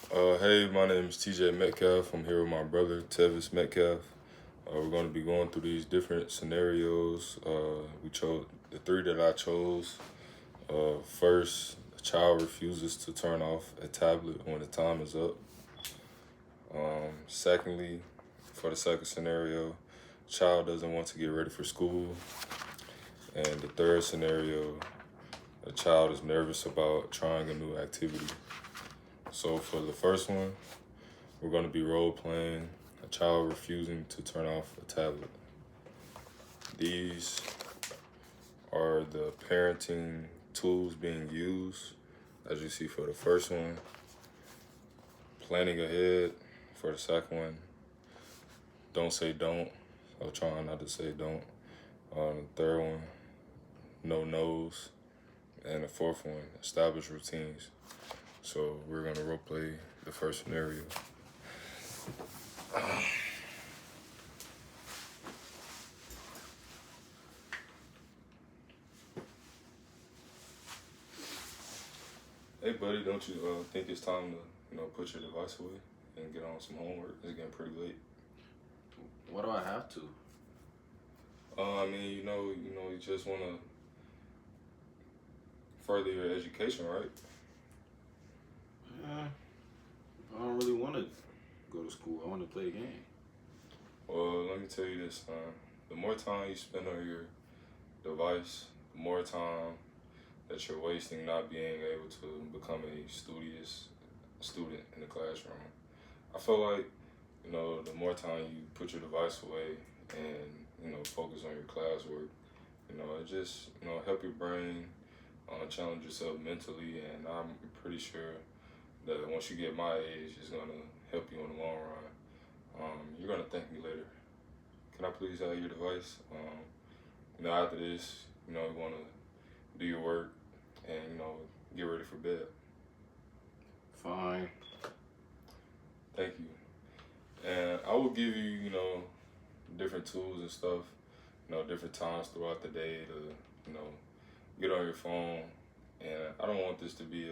Hey, my name is TJ Metcalf. I'm here with my brother Tevis Metcalf. We're going to be going through these different scenarios. We chose the three that I chose. First, a child refuses to turn off a tablet when the time is up. Secondly, for the second scenario, child doesn't want to get ready for school. And the third scenario, a child is nervous about trying a new activity. So for the first one, we're going to be role playing a child refusing to turn off a tablet. These are the parenting tools being used, as you see for the first one, planning ahead for the second one, don't say don't, or trying not to say don't. The third one, no no's, and the fourth one, establish routines. So we're gonna role play the first scenario. Hey buddy, don't you think it's time to put your device away and get on some homework? It's getting pretty late. What do I have to? I mean, you just want to further your education, right? I don't really want to go to school. I want to play a game. Well, let me tell you this, son. The more time you spend on your device, the more time that you're wasting not being able to become a studious student in the classroom. I feel like, the more time you put your device away and, focus on your classwork, it just, help your brain challenge yourself mentally. And I'm pretty sure that once you get my age, it's going to help you in the long run. You're going to thank me later. Can I please have your device? After this, you want to do your work and, get ready for bed. Fine. Thank you. And I will give you, different tools and stuff, different times throughout the day to, get on your phone. And I don't want this to be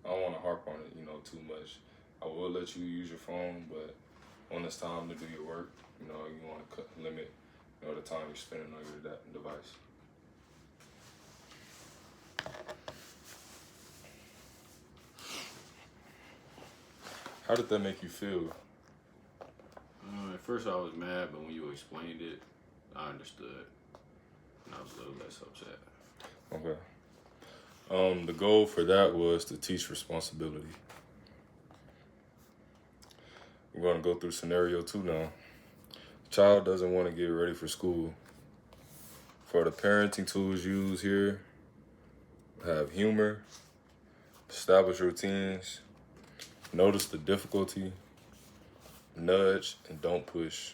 I don't want to harp on it, too much. I will let you use your phone, but when it's time to do your work, you want to limit, the time you're spending on your device. How did that make you feel? At first I was mad, but when you explained it, I understood. And I was a little less upset. Okay. The goal for that was to teach responsibility. We're going to go through scenario 2 now. Child doesn't want to get ready for school. For the parenting tools used here, have humor, establish routines, notice the difficulty, nudge, and don't push.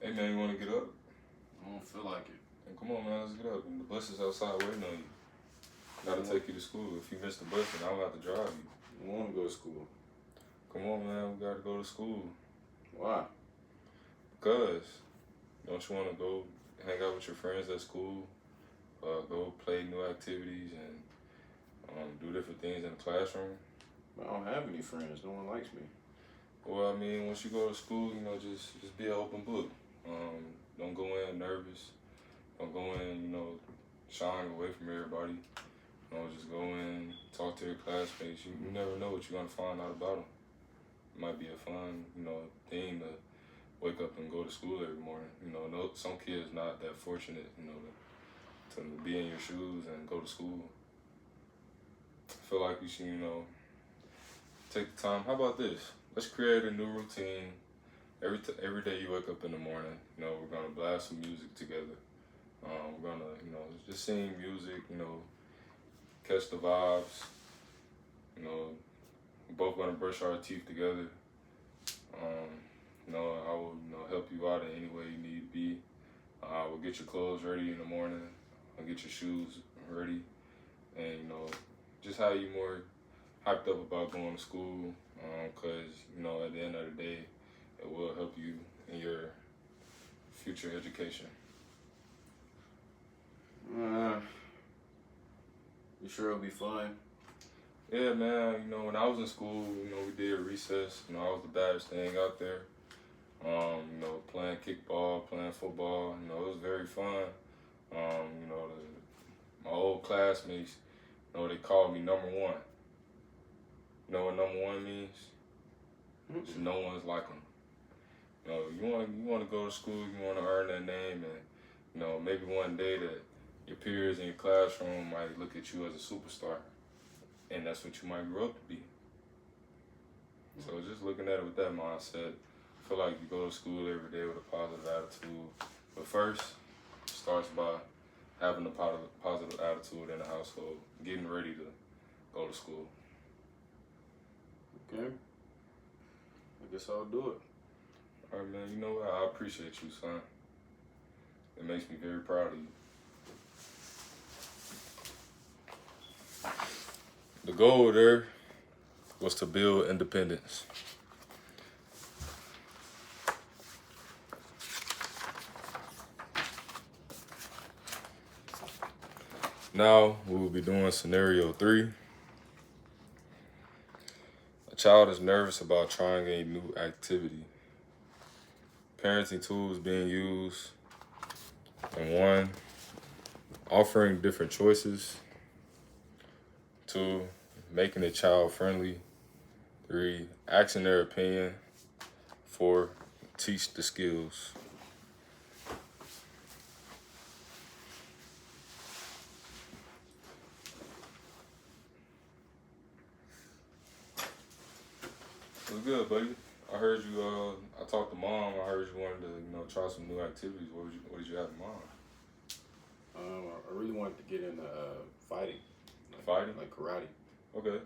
Hey man, you want to get up? I don't feel like it. Hey, come on man, let's get up. The bus is outside waiting on you. Gotta take you to school. If you miss the bus, then I'll have to drive you. I want to go to school. Come on man, we gotta go to school. Why? Because don't you want to go hang out with your friends at school, go play new activities and do different things in the classroom? I don't have any friends. No one likes me. Well, I mean, once you go to school, just be an open book. Don't go in nervous. Don't go in, shying away from everybody. Just go in, talk to your classmates. You never know what you're gonna find out about them. It might be a fun, thing to wake up and go to school every morning. No, some kids not that fortunate, to be in your shoes and go to school. I feel like you should, take the time. How about this? Let's create a new routine. Every day you wake up in the morning, we're gonna blast some music together. We're gonna, just sing music, catch the vibes. We're both gonna brush our teeth together. I will, help you out in any way you need to be. I will get your clothes ready in the morning. I'll get your shoes ready, and just have hyped up about going to school because, you know, at the end of the day, it will help you in your future education. You sure it'll be fun? Yeah, man. You know, when I was in school, you know, we did recess. You know, I was the baddest thing out there. You know, playing kickball, playing football. You know, it was very fun. You know, my old classmates, you know, they called me number one. You know what number one means? Just no one's like them. You know, you want to go to school, you want to earn that name, and you know, maybe one day that your peers in your classroom might look at you as a superstar, and that's what you might grow up to be. So just looking at it with that mindset, I feel like you go to school every day with a positive attitude. But first, it starts by having a positive attitude in the household, getting ready to go to school. Okay. I guess I'll do it. All right, man. You know what? I appreciate you, son. It makes me very proud of you. The goal there was to build independence. Now we will be doing scenario 3. A child is nervous about trying a new activity. Parenting tools being used. And 1, offering different choices. 2, making it child friendly. 3, asking their opinion. 4, teach the skills. What's good, buddy? I heard you. I talked to Mom. I heard you wanted to, you know, try some new activities. What did you have in mind? I really wanted to get into fighting. Fighting? Like karate. Okay.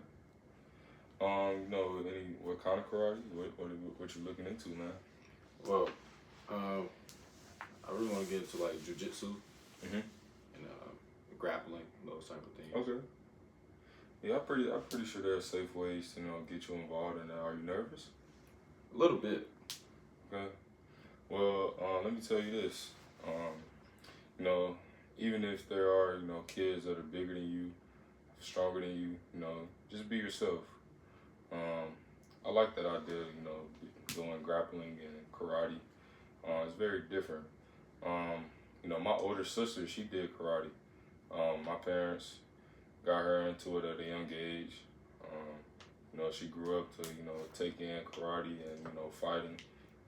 You know, what kind of karate? What you looking into, man? Well, I really want to get into like jujitsu and grappling, those type of things. Okay. Yeah, I'm pretty sure there are safe ways to, you know, get you involved in that. Are you nervous? A little bit. Okay. Well, let me tell you this. You know, even if there are, you know, kids that are bigger than you, stronger than you, you know, just be yourself. I like that idea, you know, doing grappling and karate. It's very different. You know, my older sister, she did karate. My parents got her into it at a young age. You know, she grew up to, you know, take in karate and, you know, fighting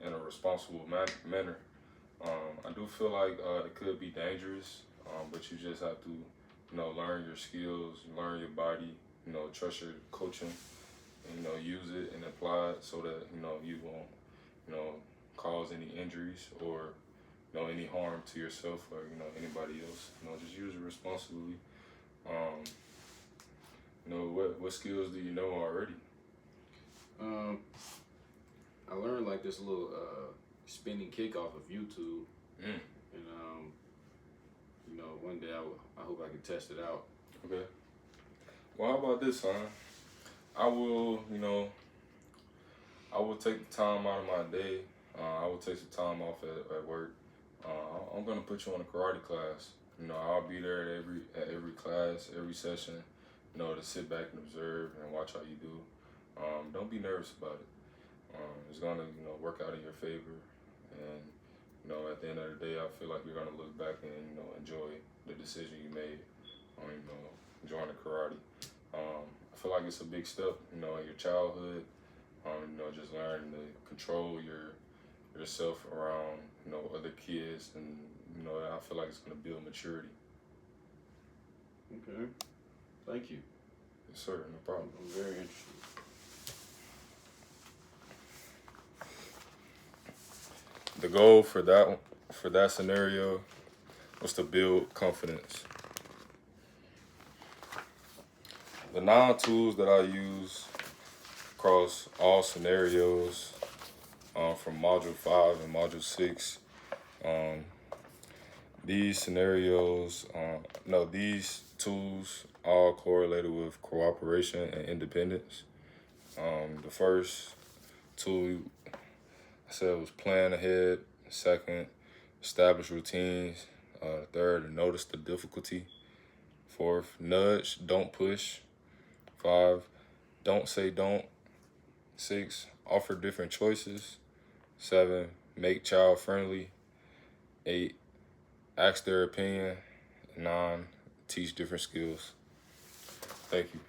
in a responsible manner. I do feel like it could be dangerous, but you just have to, you know, learn your skills, learn your body, you know, trust your coaching, and, you know, use it and apply it so that, you know, you won't, you know, cause any injuries or, you know, any harm to yourself or, you know, anybody else. You know, just use it responsibly. You know, what skills do you know already? I learned like this little spinning kick off of YouTube, and you know, one day I hope I can test it out. Okay. Well, how about this, son? I will, you know, I will take the time out of my day. I will take some time off at work. I'm gonna put you on a karate class. You know, I'll be there at every class, every session. You know, to sit back and observe and watch how you do. Don't be nervous about it. It's gonna, you know, work out in your favor. And, you know, at the end of the day, I feel like you're gonna look back and, you know, enjoy the decision you made on, you know, joining karate. I feel like it's a big step, you know, in your childhood. You know, just learning to control yourself around, you know, other kids, and, you know, I feel like it's gonna build maturity. Okay. Thank you. Yes, sir. No problem. I'm very interested. The goal for that scenario was to build confidence. The 9 tools that I use across all scenarios from Module 5 and Module 6, these tools, all correlated with cooperation and independence. The first tool I said was plan ahead. Second, establish routines. Third, notice the difficulty. Fourth, nudge, don't push. Five, don't say don't. Six, offer different choices. Seven, make child friendly. Eight, ask their opinion. Nine, teach different skills. Thank you.